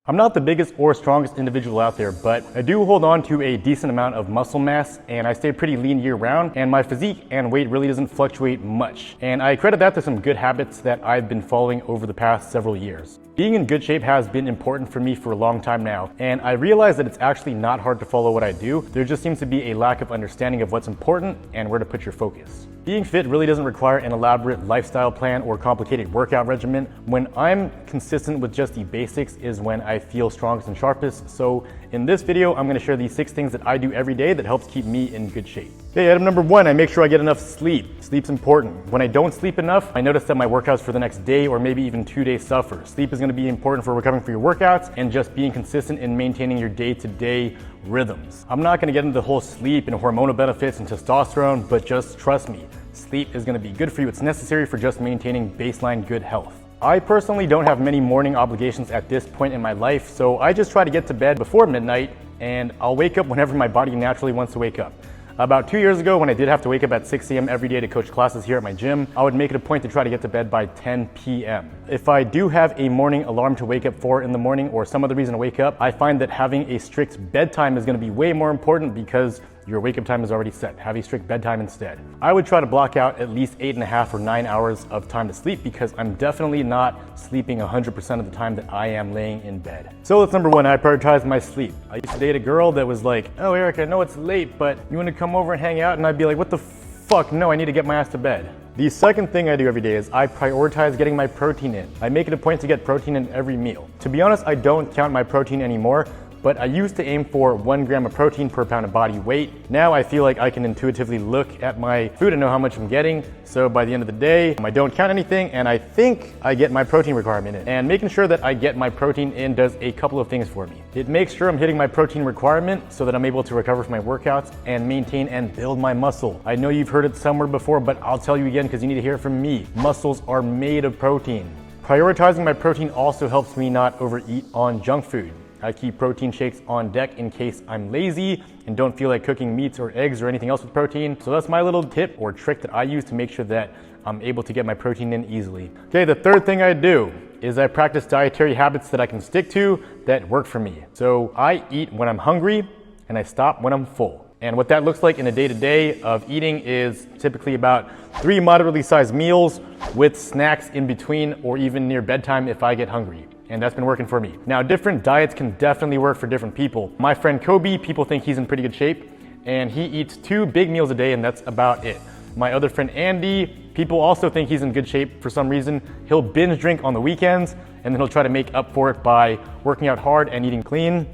I'm not the biggest or strongest individual out there, but I do hold on to a decent amount of muscle mass, and I stay pretty lean year round, and my physique and weight really doesn't fluctuate much. And I credit that to some good habits that I've been following over the past several years. Being in good shape has been important for me for a long time now, and I realize that it's actually not hard to follow what I do. There just seems to be a lack of understanding of what's important and where to put your focus. Being fit really doesn't require an elaborate lifestyle plan or complicated workout regimen. When I'm consistent with just the basics is when I feel strongest and sharpest. So in this video, I'm gonna share these 6 things that I do every day that helps keep me in good shape. Okay, item number 1, I make sure I get enough sleep. Sleep's important. When I don't sleep enough, I notice that my workouts for the next day or maybe even 2 days suffer. Sleep is gonna be important for recovering from your workouts and just being consistent in maintaining your day-to-day rhythms. I'm not gonna get into the whole sleep and hormonal benefits and testosterone, but just trust me, sleep is gonna be good for you. It's necessary for just maintaining baseline good health. I personally don't have many morning obligations at this point in my life, so I just try to get to bed before midnight, and I'll wake up whenever my body naturally wants to wake up. About 2 years ago, when I did have to wake up at 6 a.m. every day to coach classes here at my gym, I would make it a point to try to get to bed by 10 p.m. If I do have a morning alarm to wake up for in the morning or some other reason to wake up, I find that having a strict bedtime is gonna be way more important because your wake up time is already set. Have a strict bedtime instead. I would try to block out at least 8.5 or 9 hours of time to sleep because I'm definitely not sleeping 100% of the time that I am laying in bed. So that's number 1, I prioritize my sleep. I used to date a girl that was like, "Oh Eric, I know it's late, but you wanna come over and hang out?" And I'd be like, "What the fuck? No, I need to get my ass to bed." The second thing I do every day is I prioritize getting my protein in. I make it a point to get protein in every meal. To be honest, I don't count my protein anymore, but I used to aim for 1 gram of protein per pound of body weight. Now I feel like I can intuitively look at my food and know how much I'm getting. So by the end of the day, I don't count anything, and I think I get my protein requirement in. And making sure that I get my protein in does a couple of things for me. It makes sure I'm hitting my protein requirement so that I'm able to recover from my workouts and maintain and build my muscle. I know you've heard it somewhere before, but I'll tell you again because you need to hear it from me. Muscles are made of protein. Prioritizing my protein also helps me not overeat on junk food. I keep protein shakes on deck in case I'm lazy and don't feel like cooking meats or eggs or anything else with protein. So that's my little tip or trick that I use to make sure that I'm able to get my protein in easily. Okay, the third thing I do is I practice dietary habits that I can stick to that work for me. So I eat when I'm hungry and I stop when I'm full. And what that looks like in a day-to-day of eating is typically about 3 moderately sized meals with snacks in between or even near bedtime if I get hungry. And that's been working for me. Now, different diets can definitely work for different people. My friend Kobe, people think he's in pretty good shape, and he eats 2 big meals a day, and that's about it. My other friend Andy, people also think he's in good shape for some reason. He'll binge drink on the weekends, and then he'll try to make up for it by working out hard and eating clean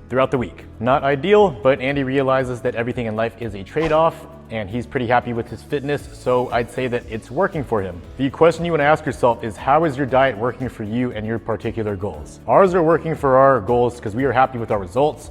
throughout the week. Not ideal, but Andy realizes that everything in life is a trade-off, and he's pretty happy with his fitness, so I'd say that it's working for him. The question you want to ask yourself is, how is your diet working for you and your particular goals? Ours are working for our goals because we are happy with our results,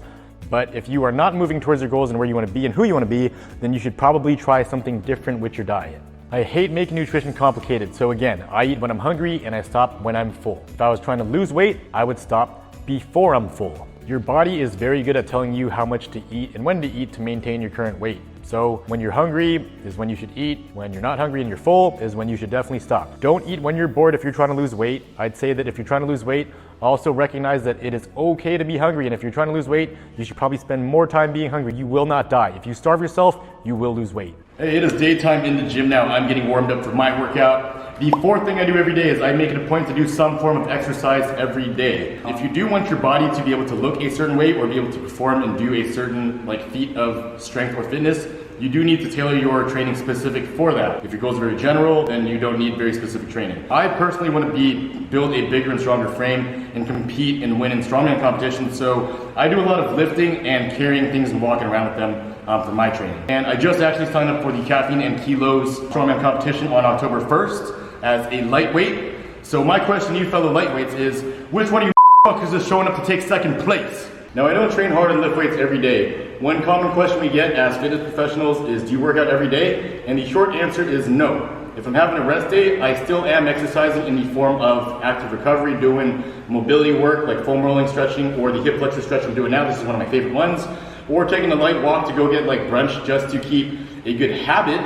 but if you are not moving towards your goals and where you want to be and who you want to be, then you should probably try something different with your diet. I hate making nutrition complicated, so again, I eat when I'm hungry and I stop when I'm full. If I was trying to lose weight, I would stop before I'm full. Your body is very good at telling you how much to eat and when to eat to maintain your current weight. So when you're hungry is when you should eat. When you're not hungry and you're full is when you should definitely stop. Don't eat when you're bored if you're trying to lose weight. I'd say that if you're trying to lose weight, also recognize that it is okay to be hungry. And if you're trying to lose weight, you should probably spend more time being hungry. You will not die. If you starve yourself, you will lose weight. Hey, it is daytime in the gym now. I'm getting warmed up for my workout. The 4th thing I do every day is I make it a point to do some form of exercise every day. If you do want your body to be able to look a certain way or be able to perform and do a certain feat of strength or fitness, you do need to tailor your training specific for that. If your goals are very general, then you don't need very specific training. I personally want to build a bigger and stronger frame and compete and win in strongman competitions, so I do a lot of lifting and carrying things and walking around with them for my training. And I just actually signed up for the Caffeine and Kilos strongman competition on October 1st as a lightweight. So my question to you fellow lightweights is, which one of you fuckers is showing up to take 2nd place? Now, I don't train hard and lift weights every day. One common question we get as fitness professionals is, do you work out every day? And the short answer is no. If I'm having a rest day, I still am exercising in the form of active recovery, doing mobility work like foam rolling stretching or the hip flexor stretch I'm doing now. This is one of my favorite ones. Or taking a light walk to go get brunch just to keep a good habit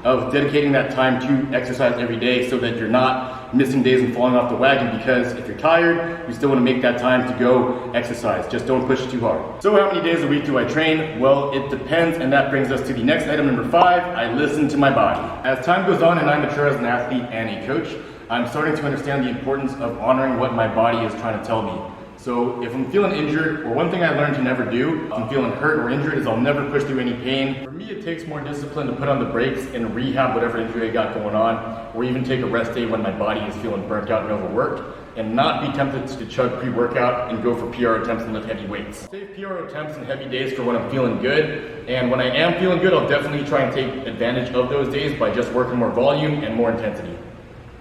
of dedicating that time to exercise every day so that you're not missing days and falling off the wagon, because if you're tired, you still want to make that time to go exercise. Just don't push it too hard. So how many days a week do I train? Well, it depends, and that brings us to the next item, number 5. I listen to my body. As time goes on and I mature as an athlete and a coach, I'm starting to understand the importance of honoring what my body is trying to tell me. So if I'm feeling injured, or one thing I learned to never do, if I'm feeling hurt or injured, is I'll never push through any pain. For me, it takes more discipline to put on the brakes and rehab whatever injury I got going on, or even take a rest day when my body is feeling burnt out and overworked, and not be tempted to chug pre-workout and go for PR attempts and lift heavy weights. Save PR attempts and heavy days for when I'm feeling good, and when I am feeling good, I'll definitely try and take advantage of those days by just working more volume and more intensity.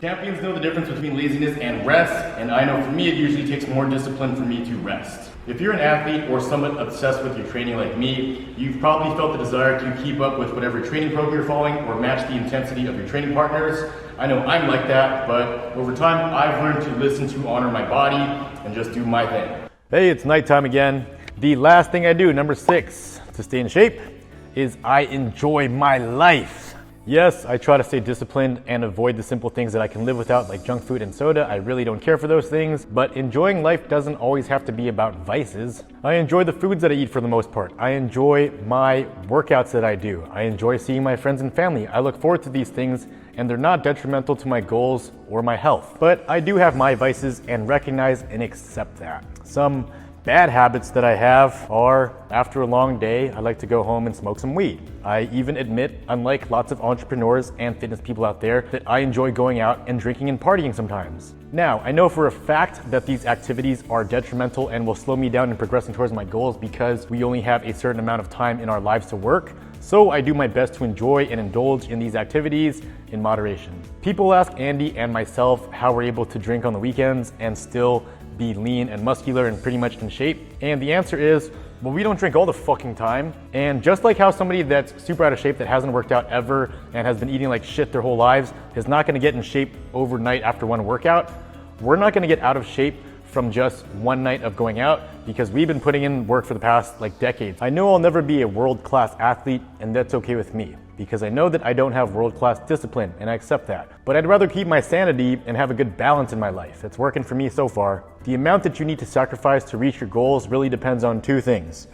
Champions know the difference between laziness and rest, and I know for me it usually takes more discipline for me to rest. If you're an athlete or somewhat obsessed with your training like me, you've probably felt the desire to keep up with whatever training program you're following or match the intensity of your training partners. I know I'm like that, but over time I've learned to listen to honor my body and just do my thing. Hey, it's nighttime again. The last thing I do, number 6, to stay in shape, is I enjoy my life. Yes, I try to stay disciplined and avoid the simple things that I can live without, like junk food and soda. I really don't care for those things, but enjoying life doesn't always have to be about vices. I enjoy the foods that I eat for the most part. I enjoy my workouts that I do. I enjoy seeing my friends and family. I look forward to these things, and they're not detrimental to my goals or my health. But I do have my vices and recognize and accept that. Some bad habits that I have are, after a long day, I like to go home and smoke some weed. I even admit, unlike lots of entrepreneurs and fitness people out there, that I enjoy going out and drinking and partying sometimes. Now, I know for a fact that these activities are detrimental and will slow me down in progressing towards my goals because we only have a certain amount of time in our lives to work. So I do my best to enjoy and indulge in these activities in moderation. People ask Andy and myself how we're able to drink on the weekends and still be lean and muscular and pretty much in shape. And the answer is, well, we don't drink all the fucking time. And just like how somebody that's super out of shape that hasn't worked out ever and has been eating like shit their whole lives is not gonna get in shape overnight after one workout, we're not gonna get out of shape from just one night of going out, because we've been putting in work for the past like decades. I know I'll never be a world-class athlete, and that's okay with me, because I know that I don't have world-class discipline, and I accept that. But I'd rather keep my sanity and have a good balance in my life. It's working for me so far. The amount that you need to sacrifice to reach your goals really depends on 2 things: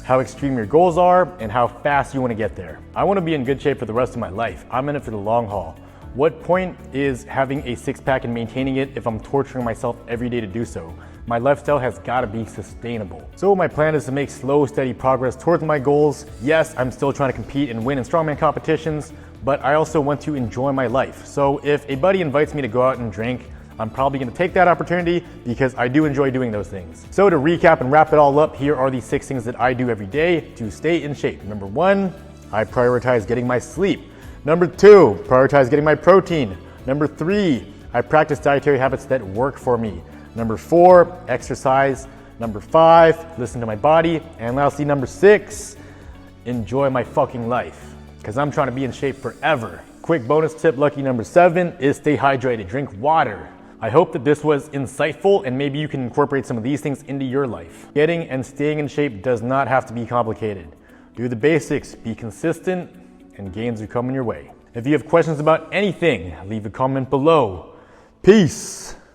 how extreme your goals are and how fast you want to get there. I want to be in good shape for the rest of my life. I'm in it for the long haul. What point is having a six-pack and maintaining it if I'm torturing myself every day to do so? My lifestyle has got to be sustainable. So my plan is to make slow, steady progress towards my goals. Yes, I'm still trying to compete and win in strongman competitions, but I also want to enjoy my life. So if a buddy invites me to go out and drink, I'm probably going to take that opportunity because I do enjoy doing those things. So to recap and wrap it all up, here are the 6 things that I do every day to stay in shape. Number 1, I prioritize getting my sleep. Number 2, prioritize getting my protein. Number 3, I practice dietary habits that work for me. Number 4, exercise. Number 5, listen to my body. And lastly, number 6, enjoy my fucking life, because I'm trying to be in shape forever. Quick bonus tip, lucky number 7, is stay hydrated, drink water. I hope that this was insightful and maybe you can incorporate some of these things into your life. Getting and staying in shape does not have to be complicated. Do the basics, be consistent, and gains are coming your way. If you have questions about anything, leave a comment below. Peace.